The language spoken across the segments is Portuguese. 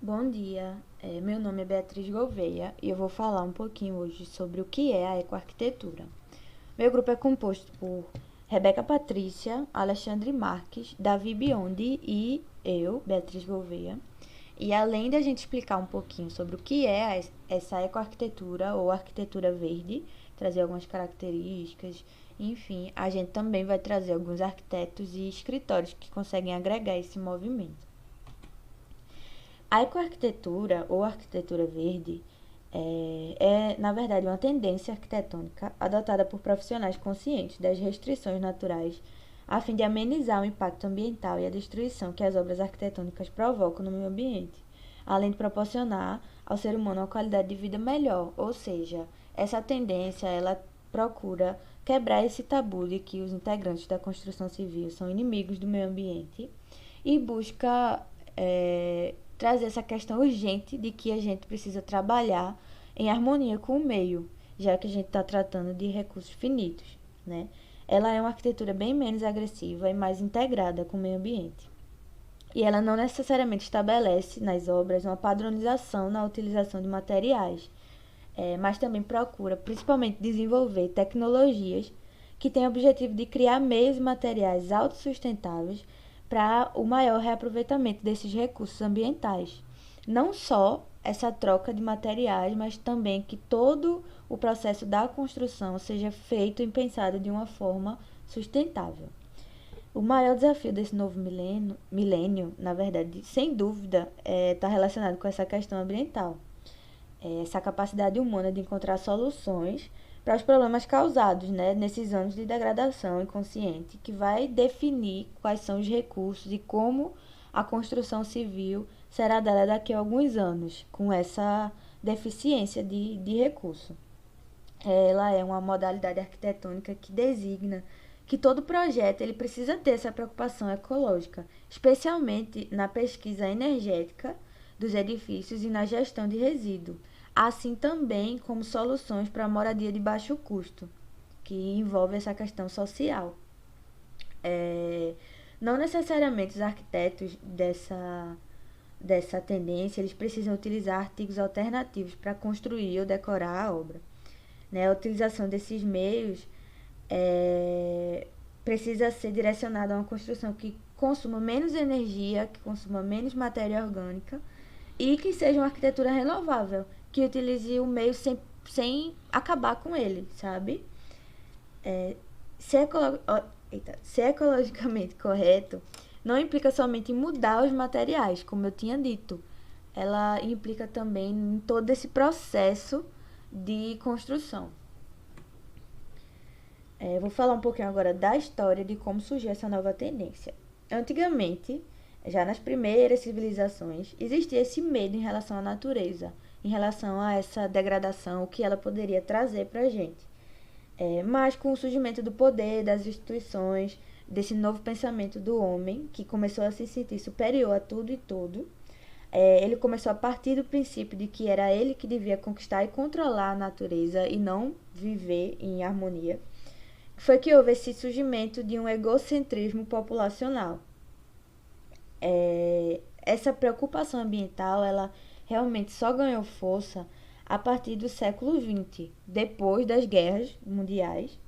Bom dia, meu nome é Beatriz Gouveia e eu vou falar um pouquinho hoje sobre o que é a ecoarquitetura. Meu grupo é composto por Rebeca Patrícia, Alexandre Marques, Davi Biondi e eu, Beatriz Gouveia. E além de a gente explicar um pouquinho sobre o que é essa ecoarquitetura ou arquitetura verde, trazer algumas características, enfim, a gente também vai trazer alguns arquitetos e escritórios que conseguem agregar esse movimento. A ecoarquitetura ou arquitetura verde na verdade, uma tendência arquitetônica adotada por profissionais conscientes das restrições naturais a fim de amenizar o impacto ambiental e a destruição que as obras arquitetônicas provocam no meio ambiente, além de proporcionar ao ser humano uma qualidade de vida melhor. Ou seja, essa tendência ela procura quebrar esse tabu de que os integrantes da construção civil são inimigos do meio ambiente e busca trazer essa questão urgente de que a gente precisa trabalhar em harmonia com o meio, já que a gente está tratando de recursos finitos, né? Ela é uma arquitetura bem menos agressiva e mais integrada com o meio ambiente. E ela não necessariamente estabelece nas obras uma padronização na utilização de materiais, mas também procura, principalmente, desenvolver tecnologias que têm o objetivo de criar meios materiais autossustentáveis para o maior reaproveitamento desses recursos ambientais. Não só essa troca de materiais, mas também que todo o processo da construção seja feito e pensado de uma forma sustentável. O maior desafio desse novo milênio, na verdade, sem dúvida, está relacionado com essa questão ambiental. Essa capacidade humana de encontrar soluções para os problemas causados, né, nesses anos de degradação inconsciente, que vai definir quais são os recursos e como a construção civil será dada daqui a alguns anos, com essa deficiência de recurso. Ela é uma modalidade arquitetônica que designa que todo projeto ele precisa ter essa preocupação ecológica, especialmente na pesquisa energética dos edifícios e na gestão de resíduos, assim também como soluções para a moradia de baixo custo, que envolve essa questão social. É, não necessariamente os arquitetos dessa tendência eles precisam utilizar artigos alternativos para construir ou decorar a obra, né? A utilização desses meios precisa ser direcionada a uma construção que consuma menos energia, que consuma menos matéria orgânica e que seja uma arquitetura renovável, que utilize o meio sem acabar com ele, sabe? É, ser, ecolo... ser ecologicamente correto não implica somente em mudar os materiais, como eu tinha dito. Ela implica também em todo esse processo de construção. Vou falar um pouquinho agora da história de como surgiu essa nova tendência. Antigamente, já nas primeiras civilizações, existia esse medo em relação à natureza, em relação a essa degradação, o que ela poderia trazer para a gente. Mas com o surgimento do poder, das instituições, desse novo pensamento do homem, que começou a se sentir superior a tudo e todo, ele começou a partir do princípio de que era ele que devia conquistar e controlar a natureza e não viver em harmonia. Foi que houve esse surgimento de um egocentrismo populacional. Essa preocupação ambiental, ela realmente só ganhou força a partir do século XX, depois das guerras mundiais,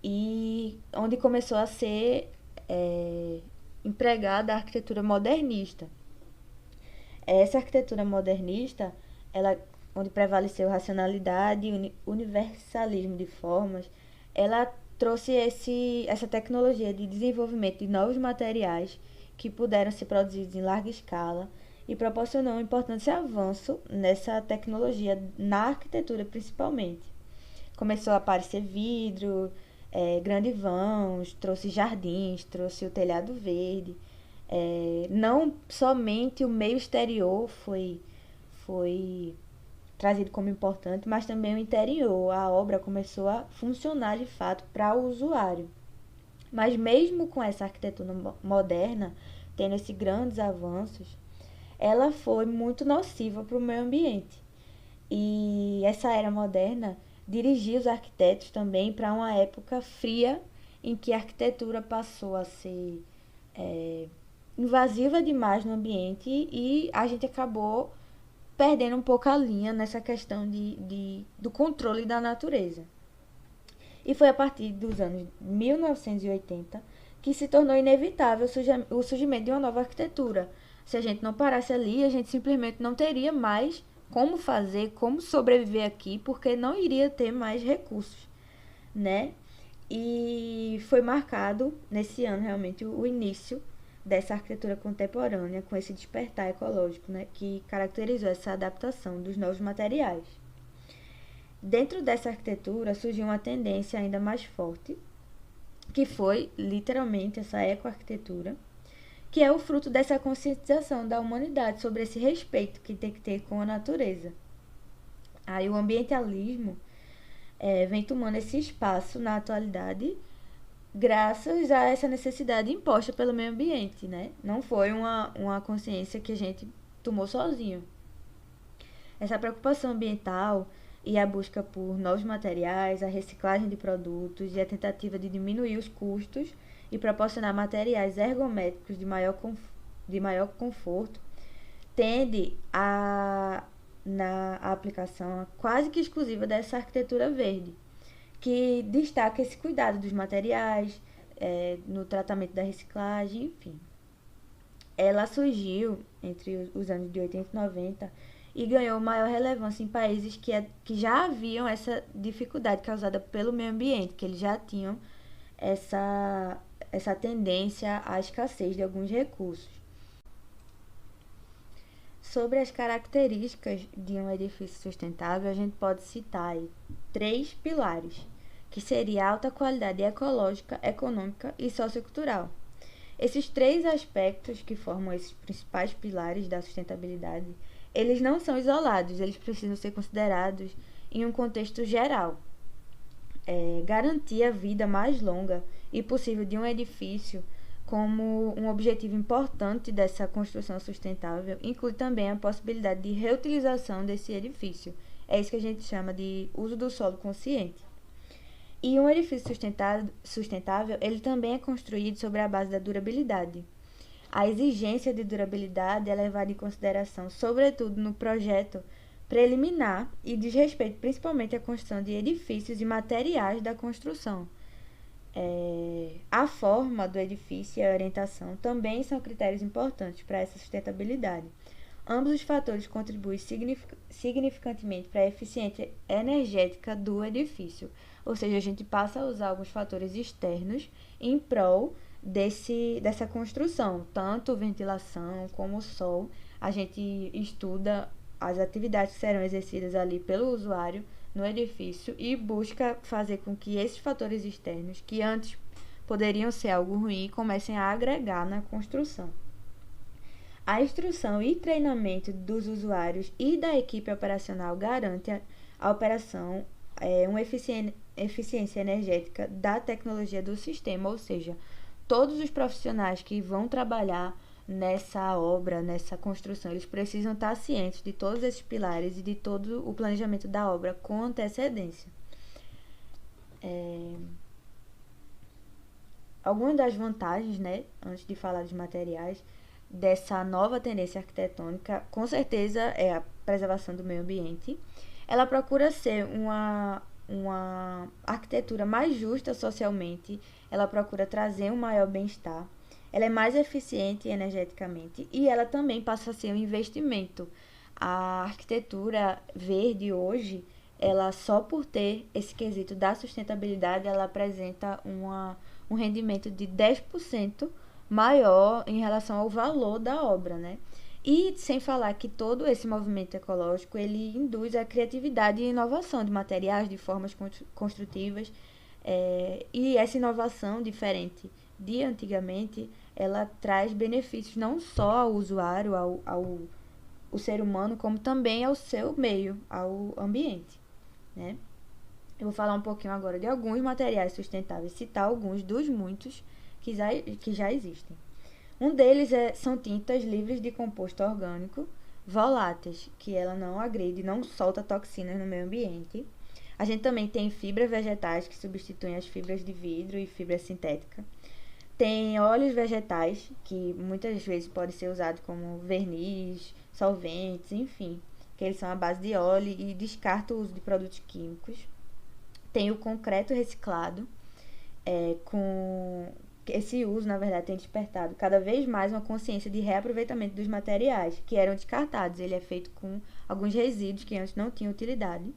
e onde começou a ser empregada a arquitetura modernista. Essa arquitetura modernista, ela, onde prevaleceu racionalidade e universalismo de formas, ela trouxe essa tecnologia de desenvolvimento de novos materiais que puderam ser produzidos em larga escala e proporcionou um importante avanço nessa tecnologia na arquitetura principalmente. Começou a aparecer vidro, grandes vãos, trouxe jardins, trouxe o telhado verde. Não somente o meio exterior foi trazido como importante, mas também o interior. A obra começou a funcionar de fato para o usuário. Mas mesmo com essa arquitetura moderna, tendo esses grandes avanços, ela foi muito nociva para o meio ambiente. E essa era moderna dirigiu os arquitetos também para uma época fria em que a arquitetura passou a ser invasiva demais no ambiente e a gente acabou perdendo um pouco a linha nessa questão do controle da natureza. E foi a partir dos anos 1980 que se tornou inevitável o surgimento de uma nova arquitetura. Se a gente não parasse ali, a gente simplesmente não teria mais como fazer, como sobreviver aqui, porque não iria ter mais recursos, né? E foi marcado nesse ano realmente o início dessa arquitetura contemporânea com esse despertar ecológico, né, que caracterizou essa adaptação dos novos materiais. Dentro dessa arquitetura surgiu uma tendência ainda mais forte, que foi literalmente essa ecoarquitetura, que é o fruto dessa conscientização da humanidade sobre esse respeito que tem que ter com a natureza. Aí o ambientalismo vem tomando esse espaço na atualidade graças a essa necessidade imposta pelo meio ambiente, né? Não foi uma consciência que a gente tomou sozinho. Essa preocupação ambiental e a busca por novos materiais, a reciclagem de produtos e a tentativa de diminuir os custos e proporcionar materiais ergométricos de maior conforto tende na aplicação quase que exclusiva dessa arquitetura verde, que destaca esse cuidado dos materiais, no tratamento da reciclagem, enfim. Ela surgiu entre os anos de 80 e 90 e ganhou maior relevância em países que já haviam essa dificuldade causada pelo meio ambiente, que eles já tinham essa tendência à escassez de alguns recursos. Sobre as características de um edifício sustentável, a gente pode citar aí 3 pilares, que seria a alta qualidade ecológica, econômica e sociocultural. Esses 3 aspectos que formam esses principais pilares da sustentabilidade, eles não são isolados, eles precisam ser considerados em um contexto geral. Garantir a vida mais longa e possível de um edifício como um objetivo importante dessa construção sustentável, inclui também a possibilidade de reutilização desse edifício. É isso que a gente chama de uso do solo consciente. E um edifício sustentável, ele também é construído sobre a base da durabilidade. A exigência de durabilidade é levada em consideração, sobretudo no projeto preliminar e diz respeito principalmente à construção de edifícios e materiais da construção. A forma do edifício e a orientação também são critérios importantes para essa sustentabilidade. Ambos os fatores contribuem significantemente para a eficiência energética do edifício, ou seja, a gente passa a usar alguns fatores externos em prol dessa construção, tanto ventilação como o sol. A gente estuda as atividades que serão exercidas ali pelo usuário no edifício e busca fazer com que esses fatores externos, que antes poderiam ser algo ruim, comecem a agregar na construção. A instrução e treinamento dos usuários e da equipe operacional garante a operação, uma eficiência energética da tecnologia do sistema, ou seja, todos os profissionais que vão trabalhar nessa obra, nessa construção, eles precisam estar cientes de todos esses pilares e de todo o planejamento da obra com antecedência. Algumas das vantagens, né, antes de falar dos materiais, dessa nova tendência arquitetônica, com certeza é a preservação do meio ambiente. Ela procura ser uma arquitetura mais justa socialmente, ela procura trazer um maior bem-estar, ela é mais eficiente energeticamente e ela também passa a ser um investimento. A arquitetura verde hoje, ela só por ter esse quesito da sustentabilidade, ela apresenta um rendimento de 10% maior em relação ao valor da obra, né? E sem falar que todo esse movimento ecológico, ele induz a criatividade e inovação de materiais, de formas construtivas, e essa inovação diferente de antigamente, ela traz benefícios não só ao usuário, ao ser humano, como também ao seu meio, ao ambiente, né? Eu vou falar um pouquinho agora de alguns materiais sustentáveis, citar alguns dos muitos que já existem. Um deles são tintas livres de composto orgânico, voláteis, que ela não agride, não solta toxinas no meio ambiente. A gente também tem fibras vegetais que substituem as fibras de vidro e fibra sintética. Tem óleos vegetais, que muitas vezes pode ser usado como verniz, solventes, enfim, que eles são à base de óleo e descarta o uso de produtos químicos. Tem o concreto reciclado, com esse uso, na verdade, tem despertado cada vez mais uma consciência de reaproveitamento dos materiais que eram descartados. Ele é feito com alguns resíduos que antes não tinham utilidade.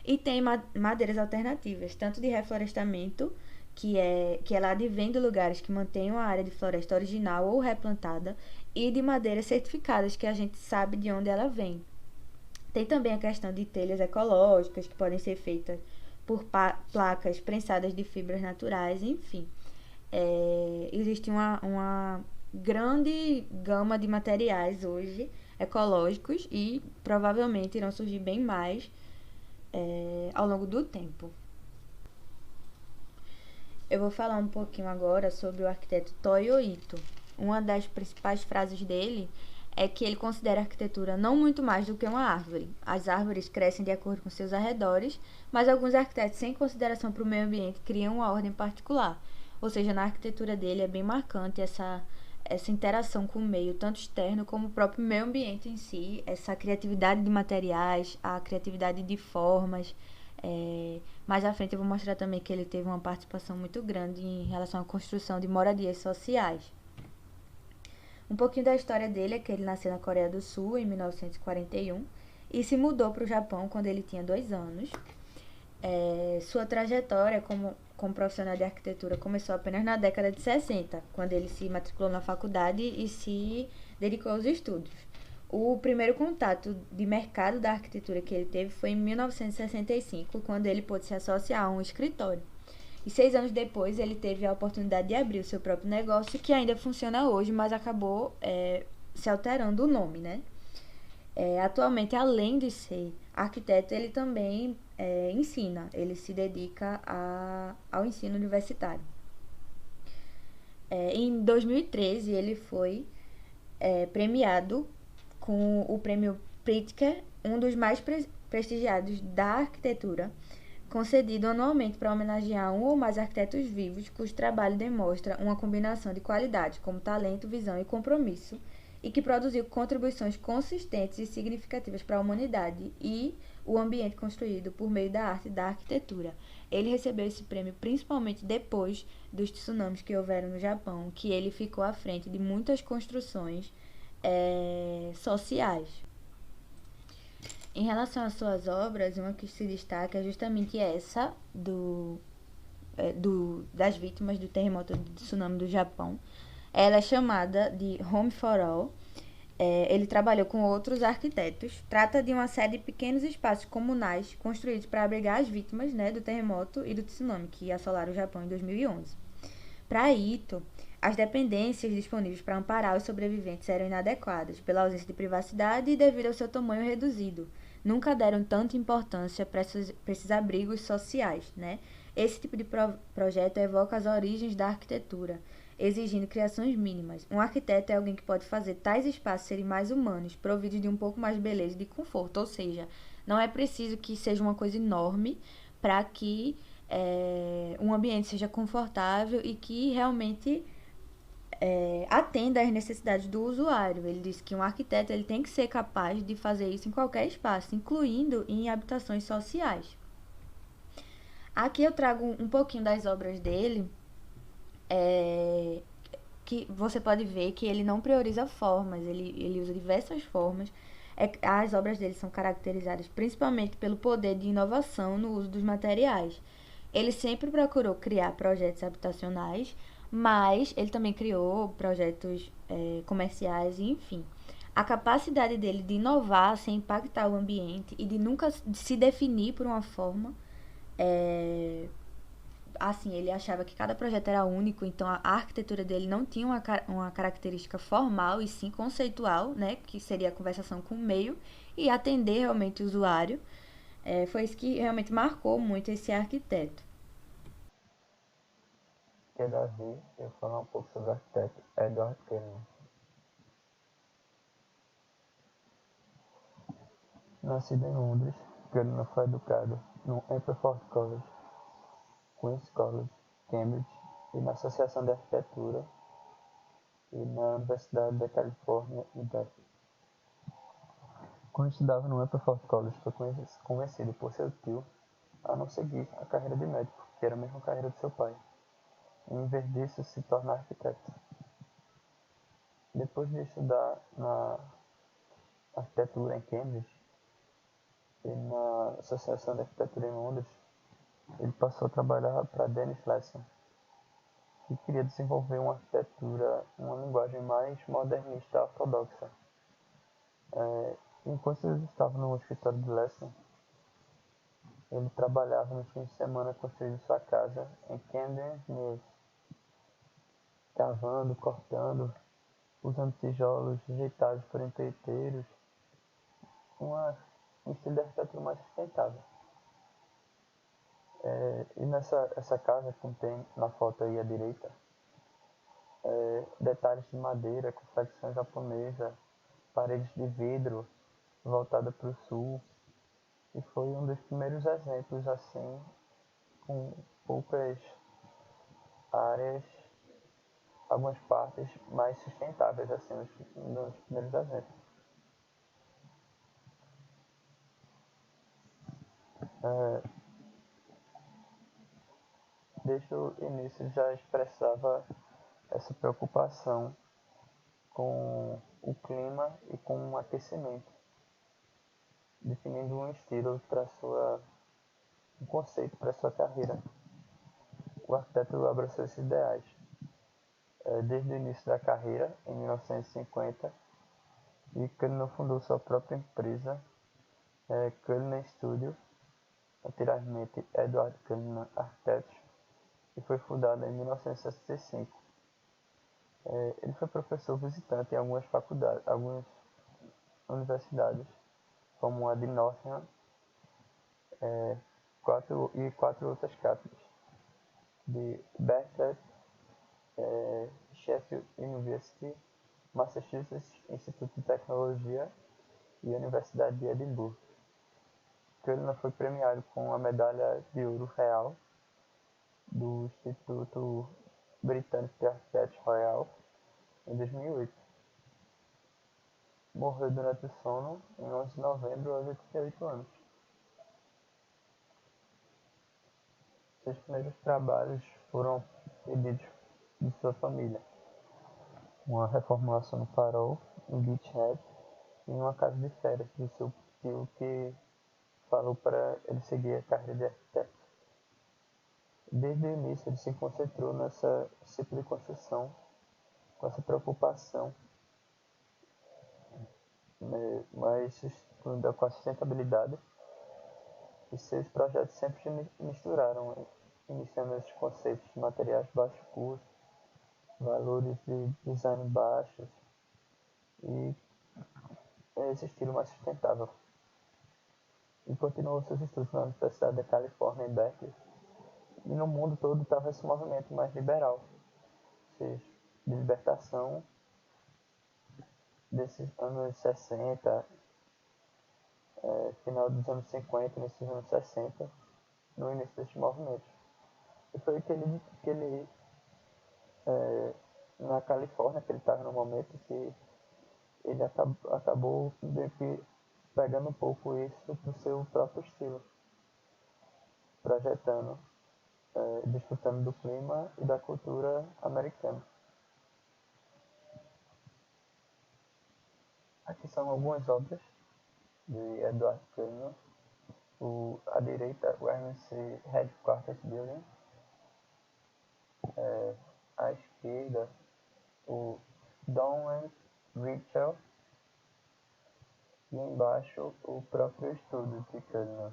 E tem madeiras alternativas, tanto de reflorestamento, que ela advém de lugares que mantenham a área de floresta original ou replantada, e de madeiras certificadas, que a gente sabe de onde ela vem. Tem também a questão de telhas ecológicas, que podem ser feitas por placas prensadas de fibras naturais, enfim. Existe uma grande gama de materiais hoje ecológicos e provavelmente irão surgir bem mais ao longo do tempo. Eu vou falar um pouquinho agora sobre o arquiteto Toyo Ito. Uma das principais frases dele é que ele considera a arquitetura não muito mais do que uma árvore. As árvores crescem de acordo com seus arredores, mas alguns arquitetos, sem consideração para o meio ambiente, criam uma ordem particular. Ou seja, na arquitetura dele é bem marcante essa interação com o meio, tanto externo como o próprio meio ambiente em si, essa criatividade de materiais, a criatividade de formas. Mais à frente eu vou mostrar também que ele teve uma participação muito grande em relação à construção de moradias sociais. Um pouquinho da história dele é que ele nasceu na Coreia do Sul em 1941 e se mudou para o Japão quando ele tinha 2 anos. Sua trajetória como profissional de arquitetura começou apenas na década de 60, quando ele se matriculou na faculdade e se dedicou aos estudos. O primeiro contato de mercado da arquitetura que ele teve foi em 1965, quando ele pôde se associar a um escritório. E 6 anos depois, ele teve a oportunidade de abrir o seu próprio negócio, que ainda funciona hoje, mas acabou se alterando o nome, né? Atualmente, além de ser arquiteto, ele também ensina. Ele se dedica ao ensino universitário. Em 2013, ele foi premiado com o prêmio Pritzker, um dos mais prestigiados da arquitetura, concedido anualmente para homenagear um ou mais arquitetos vivos cujo trabalho demonstra uma combinação de qualidades como talento, visão e compromisso, e que produziu contribuições consistentes e significativas para a humanidade e o ambiente construído por meio da arte e da arquitetura. Ele recebeu esse prêmio principalmente depois dos tsunamis que houveram no Japão, que ele ficou à frente de muitas construções sociais. Em relação às suas obras, uma que se destaca é justamente essa das vítimas do terremoto do tsunami do Japão. Ela é chamada de Home for All. Ele trabalhou com outros arquitetos. Trata de uma série de pequenos espaços comunais construídos para abrigar as vítimas, né, do terremoto e do tsunami que assolaram o Japão em 2011. Para Ito, as dependências disponíveis para amparar os sobreviventes eram inadequadas, pela ausência de privacidade e devido ao seu tamanho reduzido. Nunca deram tanta importância para esses abrigos sociais, né? Esse tipo de projeto evoca as origens da arquitetura, exigindo criações mínimas. Um arquiteto é alguém que pode fazer tais espaços serem mais humanos, providos de um pouco mais de beleza e de conforto. Ou seja, não é preciso que seja uma coisa enorme para que um ambiente seja confortável e que realmente atenda às necessidades do usuário. Ele diz que um arquiteto ele tem que ser capaz de fazer isso em qualquer espaço, incluindo em habitações sociais. Aqui eu trago um pouquinho das obras dele, que você pode ver que ele não prioriza formas, ele usa diversas formas. As obras dele são caracterizadas principalmente pelo poder de inovação no uso dos materiais. Ele sempre procurou criar projetos habitacionais, mas ele também criou projetos comerciais, enfim. A capacidade dele de inovar sem impactar o ambiente e de nunca se definir por uma forma, assim, ele achava que cada projeto era único, então a arquitetura dele não tinha uma característica formal e sim conceitual, né, que seria a conversação com o meio e atender realmente o usuário. Foi isso que realmente marcou muito esse arquiteto. Que é Davi, eu vou falar um pouco sobre o arquiteto Edward Cullen. Nascido em Londres, Cullen foi educado no Aberforth College, Queen's College, Cambridge e na Associação de Arquitetura e na Universidade da Califórnia em Berkeley. Quando estudava no Aberforth College, foi convencido por seu tio a não seguir a carreira de médico, que era a mesma carreira de seu pai, e em vez disso se tornar arquiteto. Depois de estudar na arquitetura em Cambridge e na Associação de Arquitetura em Londres, ele passou a trabalhar para Dennis Lesson, que queria desenvolver uma arquitetura, uma linguagem mais modernista ortodoxa. Enquanto eles estavam no escritório de Lesson, ele trabalhava no fim de semana construindo sua casa em Camden Mills, cavando, cortando, usando tijolos rejeitados por empreiteiros, um estilo de arquitetura mais sustentável. E essa casa contém, na foto aí à direita, detalhes de madeira, confecção japonesa, paredes de vidro voltada para o sul, e foi um dos primeiros exemplos assim, com poucas áreas, algumas partes mais sustentáveis, assim, nos primeiros exemplos. Desde o início já expressava essa preocupação com o clima e com o aquecimento, definindo um estilo para um conceito para sua carreira. O arquiteto abraçou esses ideais. Desde o início da carreira, em 1950, e Cullinan fundou sua própria empresa, Cullinan Studio, anteriormente Edward Cullinan Architects, que foi fundada em 1965. Ele foi professor visitante em algumas faculdades, algumas universidades, como a de Nottingham, quatro outras cátedras, de Berkeley, Sheffield University, Massachusetts Institute de Tecnologia e a Universidade de Edimburgo. Cullinan foi premiado com a medalha de ouro real do Instituto Britânico de Arquitetos Royal em 2008. Morreu durante o sono em 11 de novembro aos 88 anos. Seus primeiros trabalhos foram pedidos de sua família: uma reformulação no Farol, em Beachhead, e uma casa de férias do seu tio, que falou para ele seguir a carreira de arquiteto. Desde o início ele se concentrou nessa ciclo de construção, com essa preocupação, mas com a sustentabilidade, e seus projetos sempre se misturaram, iniciando esses conceitos de materiais de baixo custo, valores de design baixos e esse estilo mais sustentável. E continuou seus estudos na Universidade da Califórnia em Berkeley. E no mundo todo estava esse movimento mais liberal, ou seja, de libertação desses anos 60, final dos anos 50, início dos anos 60, no início desses movimentos. E foi que ele na Califórnia, que ele estava no momento, que ele acabou meio que pegando um pouco isso para o seu próprio estilo, projetando, desfrutando do clima e da cultura americana. Aqui são algumas obras de Edward Cullinan. À direita, o RMC Headquarters Building. À esquerda, o Donald Richel. E embaixo, o próprio estudo de Cullinan.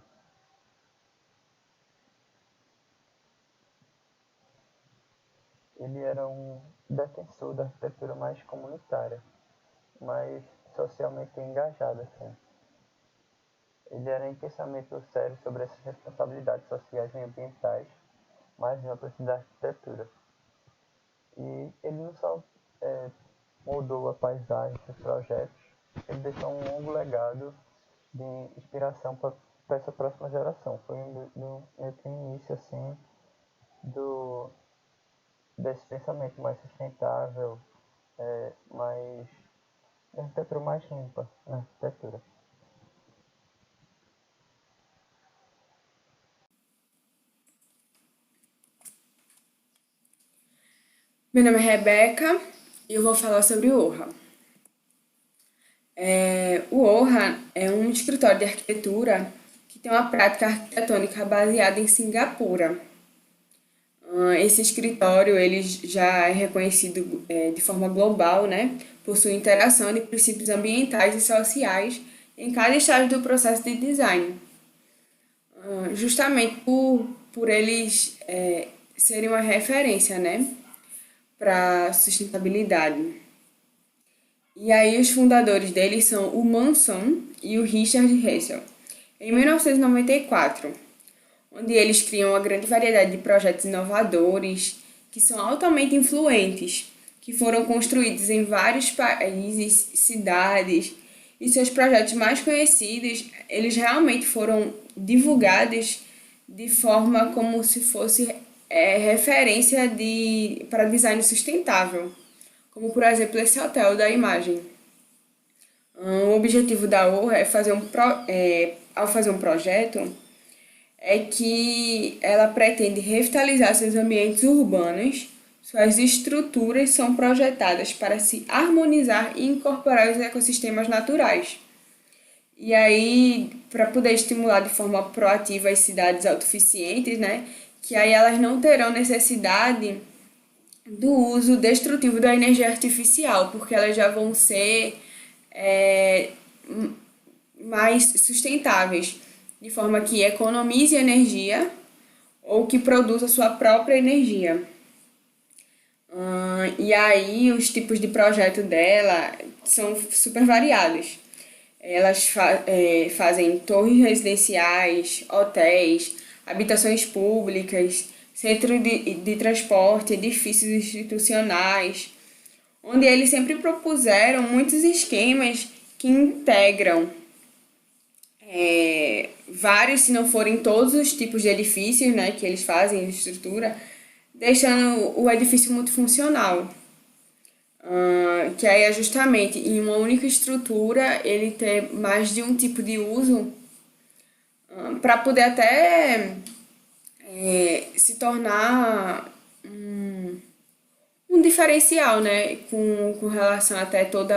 Ele era um defensor da arquitetura mais comunitária, mais socialmente engajado, assim. Ele era intensamente sério sobre essas responsabilidades sociais e ambientais mais amplas da arquitetura. E ele não só moldou a paisagem dos projetos, ele deixou um longo legado de inspiração para essa próxima geração. Foi no início assim desse pensamento mais sustentável, mais arquitetura mais limpa na arquitetura. Meu nome é Rebeca e eu vou falar sobre o ORRA. O ORRA é um escritório de arquitetura que tem uma prática arquitetônica baseada em Singapura. Esse escritório ele já é reconhecido de forma global, né, por sua interação de princípios ambientais e sociais em cada estágio do processo de design. Justamente por eles serem uma referência, né, para sustentabilidade. E aí os fundadores deles são o Manson e o Richard Hessel, em 1994, onde eles criam uma grande variedade de projetos inovadores que são altamente influentes, que foram construídos em vários países, cidades, e seus projetos mais conhecidos, eles realmente foram divulgados de forma como se fosse referência para design sustentável, como por exemplo esse hotel da imagem. O objetivo da ORA ao fazer um projeto é que ela pretende revitalizar seus ambientes urbanos, suas estruturas são projetadas para se harmonizar e incorporar os ecossistemas naturais. E aí, para poder estimular de forma proativa as cidades autossuficientes, né, que aí elas não terão necessidade do uso destrutivo da energia artificial, porque elas já vão ser mais sustentáveis, de forma que economize energia ou que produza sua própria energia. E aí os tipos de projeto dela são super variados. Elas fazem torres residenciais, hotéis, habitações públicas, centro de transporte, edifícios institucionais, onde eles sempre propuseram muitos esquemas que integram vários, se não forem todos os tipos de edifícios, né, que eles fazem de estrutura, deixando o edifício multifuncional. Que aí é justamente em uma única estrutura ele ter mais de um tipo de uso para poder até se tornar um diferencial, né, com relação até todo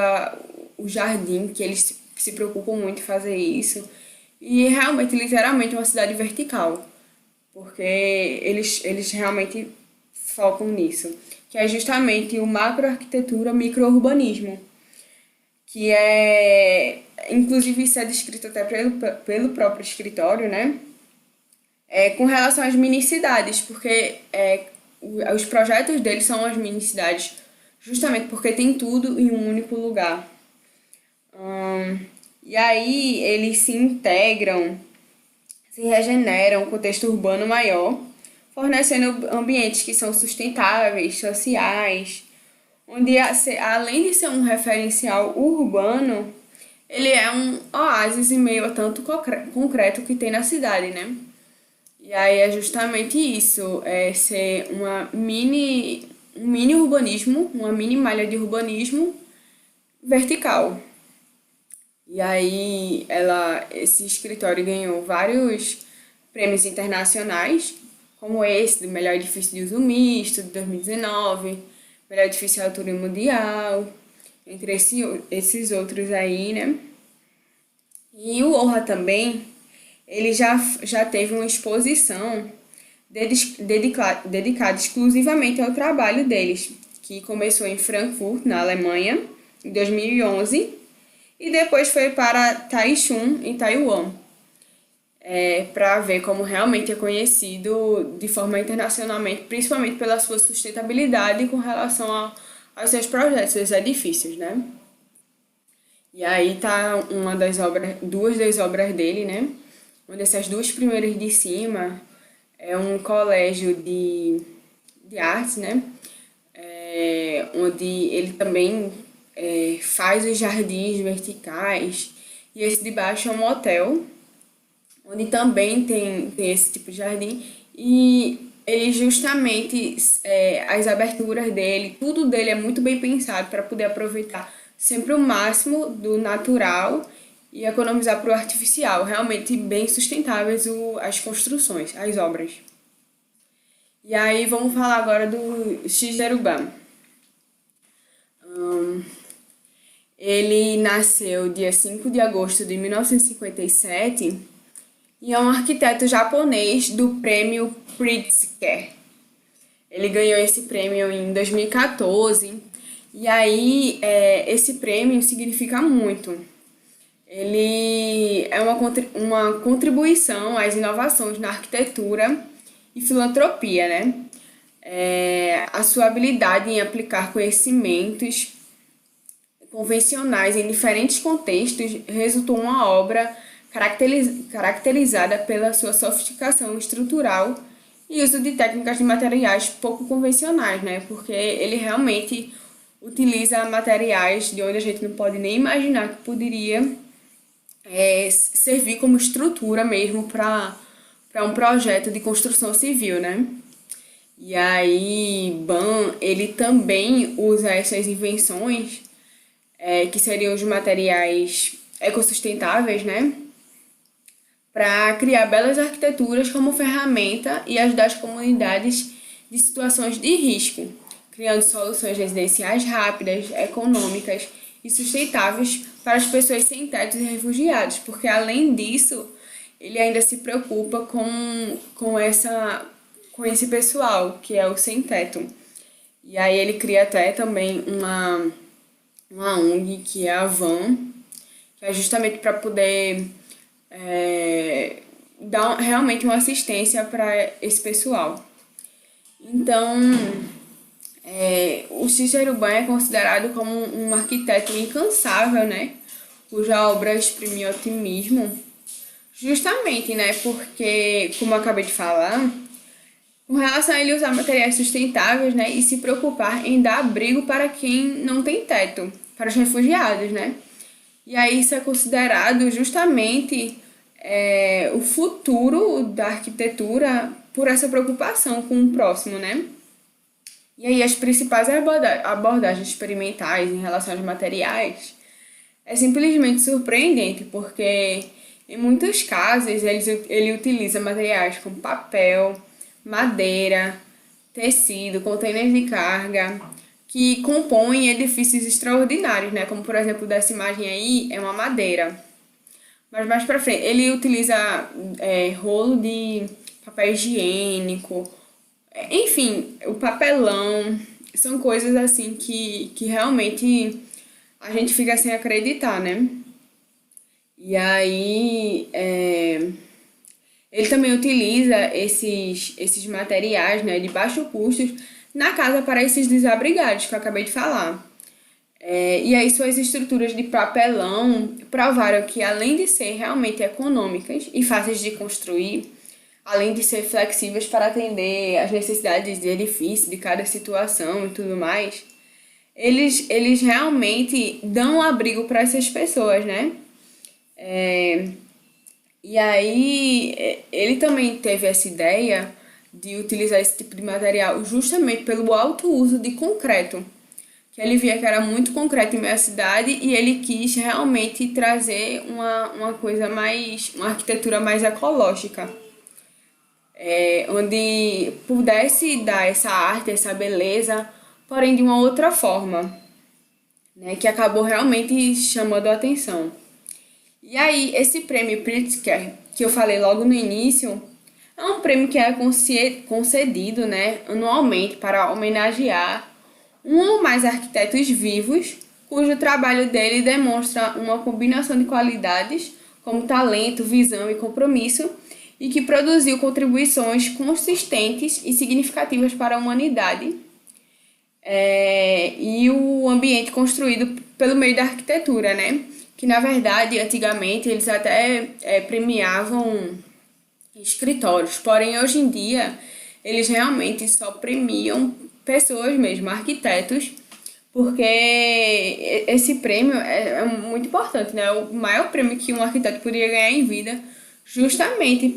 o jardim, que eles se preocupam muito em fazer isso. E realmente, literalmente, uma cidade vertical, porque eles realmente focam nisso, que é justamente o macroarquitetura, microurbanismo, que inclusive isso é descrito até pelo próprio escritório, né? Com relação às minicidades, porque os projetos deles são as minicidades, justamente porque tem tudo em um único lugar. E aí eles se integram, se regeneram um contexto urbano maior, fornecendo ambientes que são sustentáveis, sociais, onde além de ser um referencial urbano, ele é um oásis em meio a tanto concreto que tem na cidade, né? E aí é justamente isso, ser um mini urbanismo, uma mini malha de urbanismo vertical. E aí esse escritório ganhou vários prêmios internacionais, como esse do melhor edifício de uso misto de 2019, melhor edifício de altura mundial, entre esses outros aí, né? E o ORRA também, ele já teve uma exposição dedicada exclusivamente ao trabalho deles, que começou em Frankfurt, na Alemanha, em 2011, e depois foi para Taichung, em Taiwan, para ver como realmente é conhecido de forma internacionalmente, principalmente pela sua sustentabilidade com relação aos seus projetos, seus edifícios, né? E aí tá duas das obras dele, né? Uma dessas duas primeiras de cima é um colégio de artes, né? Onde ele também faz os jardins verticais. E esse de baixo é um hotel, onde também tem esse tipo de jardim. E ele justamente, as aberturas dele, tudo dele é muito bem pensado para poder aproveitar sempre o máximo do natural e economizar para o artificial. Realmente bem sustentáveis as construções, as obras. E aí vamos falar agora do Shigeruban. Ele nasceu dia 5 de agosto de 1957 e é um arquiteto japonês do prêmio Pritzker. Ele ganhou esse prêmio em 2014 e aí esse prêmio significa muito. Ele é uma contribuição às inovações na arquitetura e filantropia, né? A sua habilidade em aplicar conhecimentos convencionais em diferentes contextos resultou uma obra caracterizada pela sua sofisticação estrutural e uso de técnicas de materiais pouco convencionais, né? Porque ele realmente utiliza materiais de onde a gente não pode nem imaginar que poderia servir como estrutura mesmo para um projeto de construção civil, né? E aí, Ban, ele também usa essas invenções, que seriam os materiais ecossustentáveis, né? Para criar belas arquiteturas como ferramenta e ajudar as comunidades de situações de risco, criando soluções residenciais rápidas, econômicas e sustentáveis para as pessoas sem teto e refugiados, porque além disso, ele ainda se preocupa com esse pessoal, que é o sem teto. E aí ele cria até também uma ONG, que é a Van, que é justamente para poder dar realmente uma assistência para esse pessoal. Então, o Cícero Ban é considerado como um arquiteto incansável, né? Cuja obra exprime otimismo, justamente, né? Porque, como eu acabei de falar, com relação a ele usar materiais sustentáveis, né? E se preocupar em dar abrigo para quem não tem teto, para os refugiados, né? E aí isso é considerado justamente o futuro da arquitetura por essa preocupação com o próximo, né? E aí as principais abordagens experimentais em relação aos materiais é simplesmente surpreendente, porque em muitos casos ele utiliza materiais como papel, madeira, tecido, contêineres de carga, que compõem edifícios extraordinários, né? Como, por exemplo, dessa imagem aí, é uma madeira. Mas mais pra frente, ele utiliza rolo de papel higiênico, enfim, o papelão. São coisas assim que realmente a gente fica sem acreditar, né? E aí, ele também utiliza esses materiais, né, de baixo custo na casa para esses desabrigados que eu acabei de falar. E aí suas estruturas de papelão provaram que, além de ser realmente econômicas e fáceis de construir, além de ser flexíveis para atender às necessidades de edifício, de cada situação e tudo mais, eles realmente dão abrigo para essas pessoas, né? E aí ele também teve essa ideia de utilizar esse tipo de material justamente pelo alto uso de concreto, que ele via que era muito concreto em minha cidade e ele quis realmente trazer uma coisa mais, uma arquitetura mais ecológica, onde pudesse dar essa arte, essa beleza, porém de uma outra forma, né, que acabou realmente chamando a atenção. E aí, esse prêmio Pritzker, que eu falei logo no início, é um prêmio que é concedido, né, anualmente para homenagear um ou mais arquitetos vivos, cujo trabalho dele demonstra uma combinação de qualidades, como talento, visão e compromisso, e que produziu contribuições consistentes e significativas para a humanidade e o ambiente construído pelo meio da arquitetura, né? Que, na verdade, antigamente eles até premiavam escritórios, porém, hoje em dia, eles realmente só premiam pessoas mesmo, arquitetos, porque esse prêmio é muito importante, né? É o maior prêmio que um arquiteto poderia ganhar em vida, justamente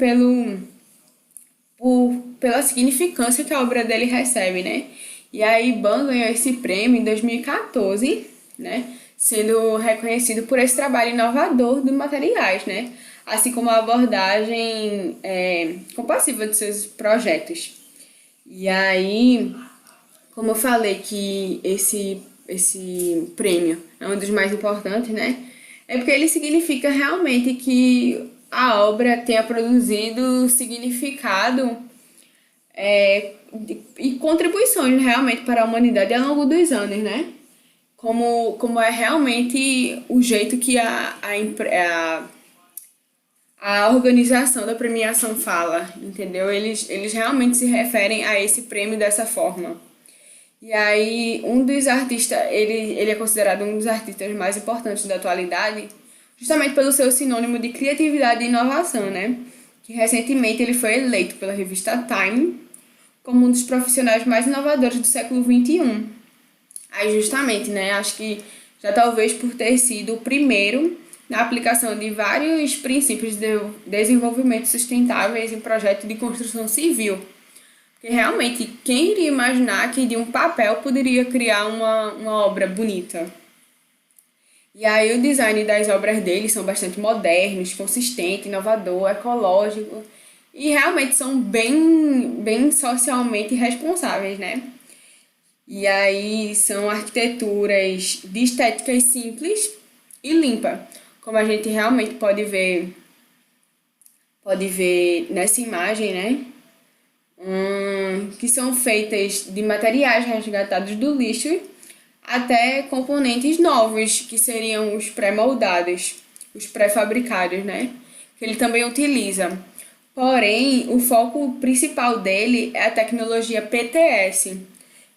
pela significância que a obra dele recebe, né? E aí Ban ganhou esse prêmio em 2014, né? Sendo reconhecido por esse trabalho inovador de materiais, né? Assim como a abordagem compassiva de seus projetos. E aí, como eu falei que esse prêmio é um dos mais importantes, né? É porque ele significa realmente que a obra tenha produzido significado e contribuições realmente para a humanidade ao longo dos anos, né? Como é realmente o jeito que a organização da premiação fala, entendeu? Eles realmente se referem a esse prêmio dessa forma. E aí, um dos artistas, ele é considerado um dos artistas mais importantes da atualidade, justamente pelo seu sinônimo de criatividade e inovação, né? Que recentemente ele foi eleito pela revista Time como um dos profissionais mais inovadores do século XXI. Aí, justamente, né? Acho que já talvez por ter sido o primeiro na aplicação de vários princípios de desenvolvimento sustentáveis em projetos de construção civil. Porque realmente, quem iria imaginar que de um papel poderia criar uma obra bonita? E aí o design das obras dele são bastante modernos, consistente, inovador, ecológico e realmente são bem socialmente responsáveis, né? E aí são arquiteturas de estéticas simples e limpa, como a gente realmente pode ver nessa imagem, né? Que são feitas de materiais resgatados do lixo até componentes novos, que seriam os pré-moldados, os pré-fabricados, né? Que ele também utiliza. Porém, o foco principal dele é a tecnologia PTS,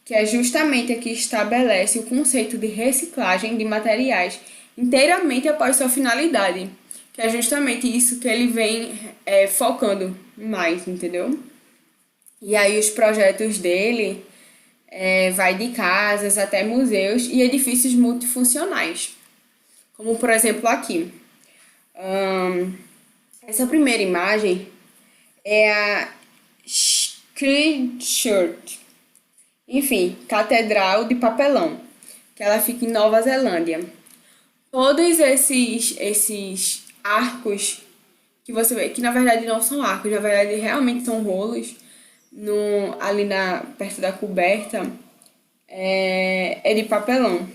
que é justamente a que estabelece o conceito de reciclagem de materiais inteiramente após sua finalidade, que é justamente isso que ele vem focando mais, entendeu? E aí os projetos dele vai de casas até museus e edifícios multifuncionais. Como por exemplo aqui. Essa primeira imagem é a Christchurch, enfim, Catedral de Papelão, que ela fica em Nova Zelândia. Todos esses arcos que você vê, que na verdade não são arcos, na verdade realmente são rolos, ali perto da coberta, é de papelão.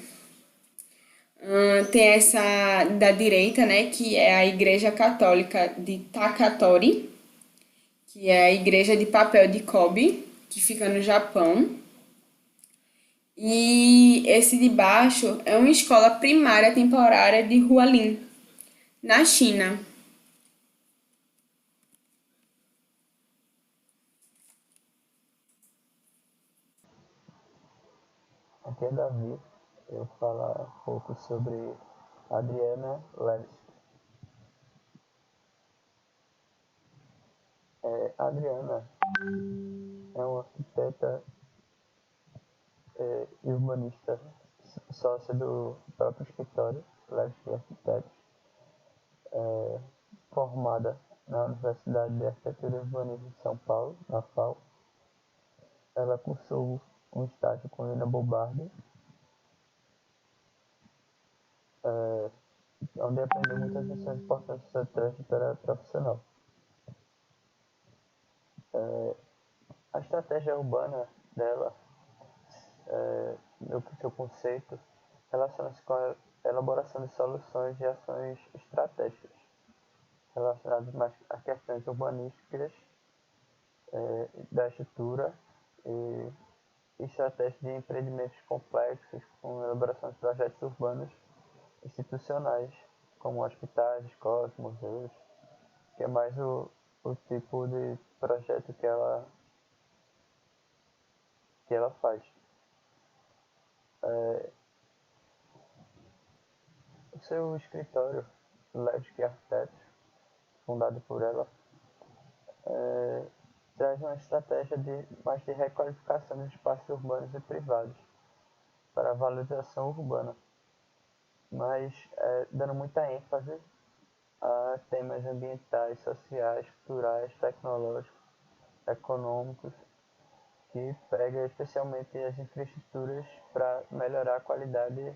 Tem essa da direita, né, que é a Igreja Católica de Takatori, que é a igreja de papel de Kobe, que fica no Japão. E esse de baixo é uma escola primária temporária de Hualien, na China. Aqui é Davi, eu vou falar um pouco sobre Adriana Levski. Adriana é uma arquiteta e urbanista sócia do próprio escritório Levski Arquitetos, formada na Universidade de Arquitetura e Urbanismo de São Paulo, na FAO. Ela cursou um estágio com Lina Bobardi, onde aprendeu muitas lições importantes da sua trajetória profissional. A estratégia urbana dela, no seu conceito, relaciona-se com a elaboração de soluções e ações estratégicas relacionadas mais a questões urbanísticas, da estrutura e estratégias de empreendimentos complexos com elaboração de projetos urbanos institucionais, como hospitais, escolas, museus, que é mais o tipo de projeto que ela faz. O seu escritório, Levski Arquitetos, fundado por ela, traz uma estratégia mais de requalificação dos espaços urbanos e privados para a valorização urbana, mas dando muita ênfase a temas ambientais, sociais, culturais, tecnológicos econômicos que pega especialmente as infraestruturas para melhorar a qualidade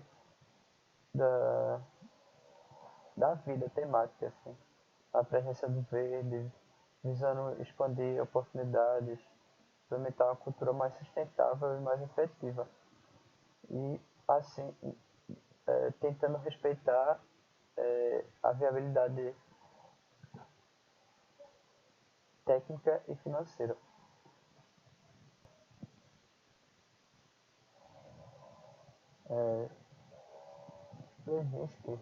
da, da vida temática, assim. A presença do verde, visando expandir oportunidades, implementar uma cultura mais sustentável e mais efetiva. E, assim, tentando respeitar a viabilidade técnica e financeira. Levinsky,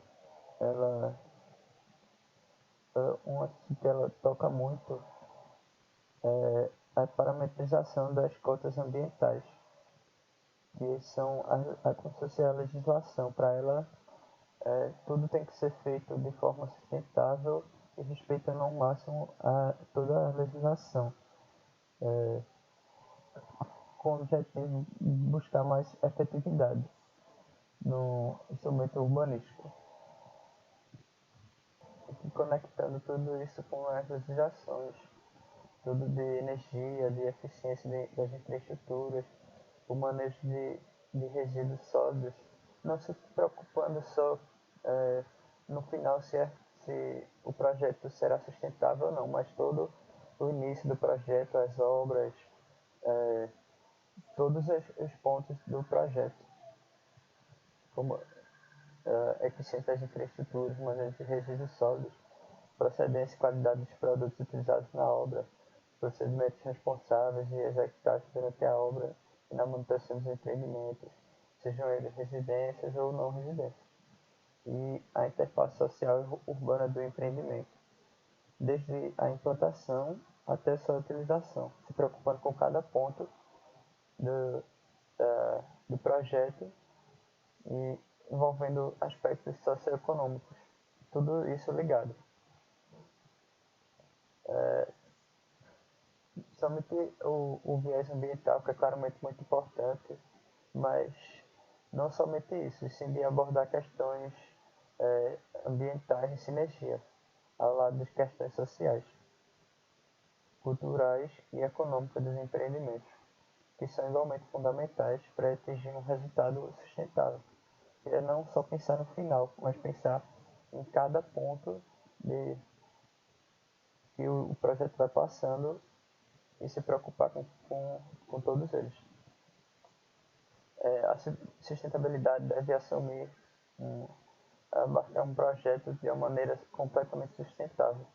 ela uma que ela toca muito é a parametrização das cotas ambientais, que são como se fosse a legislação. Para ela, tudo tem que ser feito de forma sustentável e respeitando ao máximo toda a legislação, com o objetivo de buscar mais efetividade no instrumento urbanístico. E conectando tudo isso com as legislações, tudo de energia, de eficiência das infraestruturas, o manejo de resíduos sólidos, não se preocupando só no final se o projeto será sustentável ou não, mas todo o início do projeto, as obras, todos os pontos do projeto, como eficiência das infraestruturas, manejo de resíduos sólidos, procedência e qualidade dos produtos utilizados na obra, procedimentos responsáveis e executados durante a obra e na manutenção dos empreendimentos, sejam eles residências ou não residências, e a interface social e urbana do empreendimento, desde a implantação até sua utilização, se preocupando com cada ponto do projeto e envolvendo aspectos socioeconômicos, tudo isso ligado. Somente o viés ambiental, que é claramente muito importante, mas não somente isso, e sim de abordar questões ambientais em sinergia, ao lado das questões sociais, culturais e econômicas dos empreendimentos, que são igualmente fundamentais para atingir um resultado sustentável. Que é não só pensar no final, mas pensar em cada ponto que o projeto vai passando e se preocupar com todos eles. A sustentabilidade deve assumir abarcar um projeto de uma maneira completamente sustentável,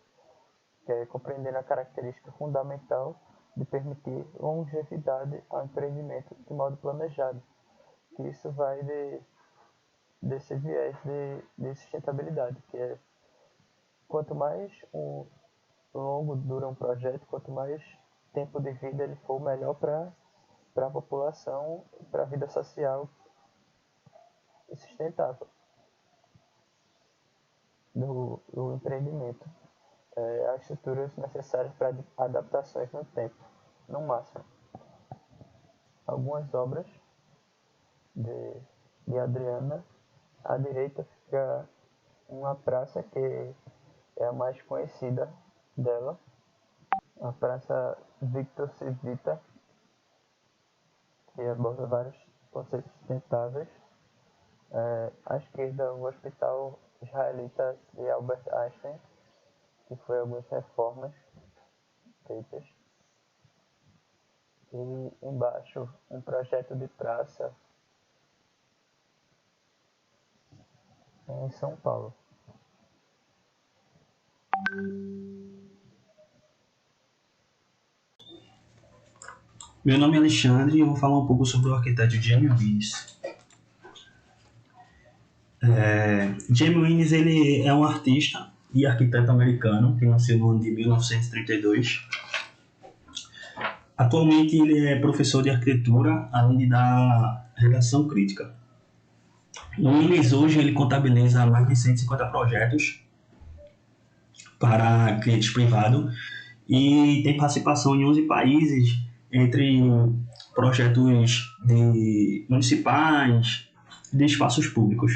que é compreendendo a característica fundamental de permitir longevidade ao empreendimento de modo planejado. Que isso vai desse viés de sustentabilidade, que é quanto mais longo dura um projeto, quanto mais tempo de vida ele for, melhor para a população, para a vida social e sustentável do empreendimento. As estruturas necessárias para adaptações no tempo, no máximo. Algumas obras de Adriana, à direita fica uma praça que é a mais conhecida dela, a Praça Victor Civita, que aborda vários conceitos sustentáveis. À esquerda, o Hospital Israelita de Albert Einstein, que foi algumas reformas feitas. E embaixo, um projeto de praça em São Paulo. Meu nome é Alexandre e eu vou falar um pouco sobre o arquiteto Jamie Wynnes. Jamie Wynnes ele é um artista e arquiteto americano que nasceu no ano de 1932. Atualmente ele é professor de arquitetura, além de dar redação crítica. O Wynnes hoje ele contabiliza mais de 150 projetos para clientes privados e tem participação em 11 países, entre projetos municipais de espaços públicos.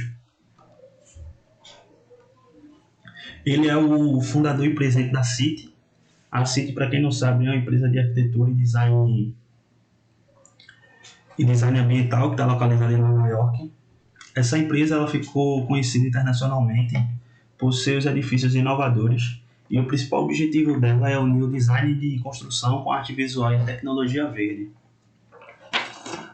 Ele é o fundador e presidente da CIT, A CIT, para quem não sabe, é uma empresa de arquitetura e design ambiental que está localizada em Nova York. Essa empresa ela ficou conhecida internacionalmente por seus edifícios inovadores e o principal objetivo dela é unir o design de construção com arte visual e tecnologia verde.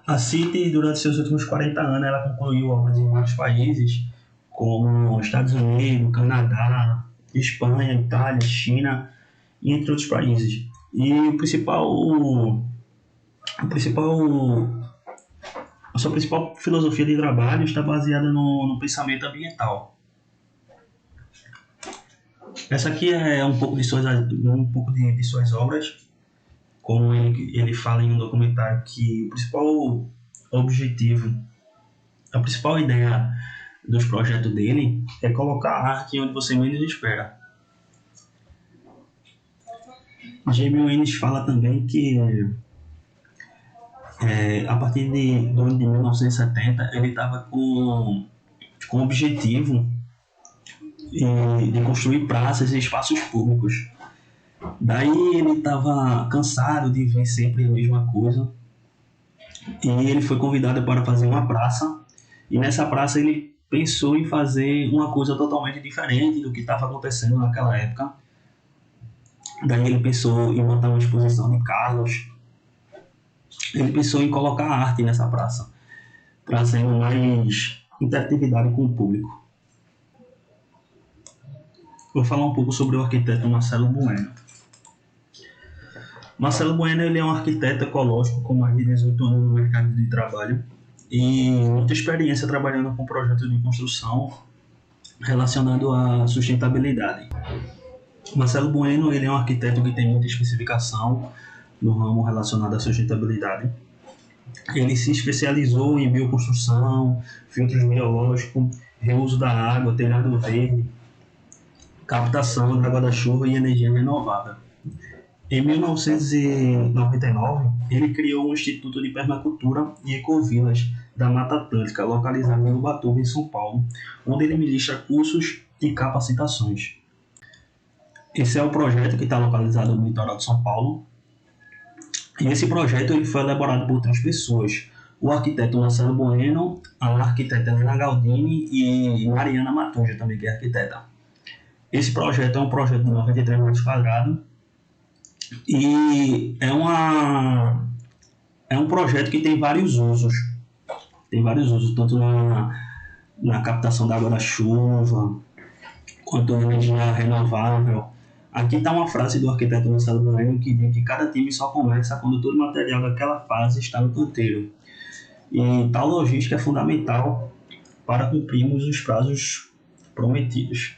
A CIT, durante seus últimos 40 anos, ela concluiu obras em vários países, como Estados Unidos, Canadá, Espanha, Itália, China, e entre outros países. E a sua principal filosofia de trabalho está baseada no pensamento ambiental. Essa aqui é um pouco de suas obras, como ele fala em um documentário que o principal objetivo, a principal ideia dos projetos dele é colocar a arte onde você menos espera. Jamie Waynes fala também que a partir do ano de 1970 ele estava com o objetivo de construir praças e espaços públicos. Daí ele estava cansado de ver sempre a mesma coisa e ele foi convidado para fazer uma praça, e nessa praça ele pensou em fazer uma coisa totalmente diferente do que estava acontecendo naquela época. Daí ele pensou em montar uma exposição de carros, ele pensou em colocar arte nessa praça, trazendo mais interatividade com o público. Vou falar um pouco sobre o arquiteto Marcelo Bueno. Marcelo Bueno ele é um arquiteto ecológico com mais de 18 anos no mercado de trabalho e muita experiência trabalhando com projetos de construção relacionado à sustentabilidade. Marcelo Bueno ele é um arquiteto que tem muita especificação no ramo relacionado à sustentabilidade. Ele se especializou em bioconstrução, filtros biológicos, reuso da água, telhado verde, captação da água da chuva e energia renovável. Em 1999, ele criou o Instituto de Permacultura e Ecovilas da Mata Atlântica, localizado em Ubatuba, em São Paulo, onde ele ministra cursos e capacitações. Esse é o projeto que está localizado no litoral de São Paulo. E esse projeto ele foi elaborado por 3 pessoas: o arquiteto Marcelo Bueno, a arquiteta Helena Galdini e Mariana Matunja, também que é arquiteta. Esse projeto é um projeto de 93 metros quadrados e é um projeto que tem vários usos. Tanto na captação da água da chuva, quanto na energia renovável. Aqui está uma frase do arquiteto Marcelo Bueno que diz que cada time só começa quando todo o material daquela fase está no canteiro. E tal logística é fundamental para cumprirmos os prazos prometidos.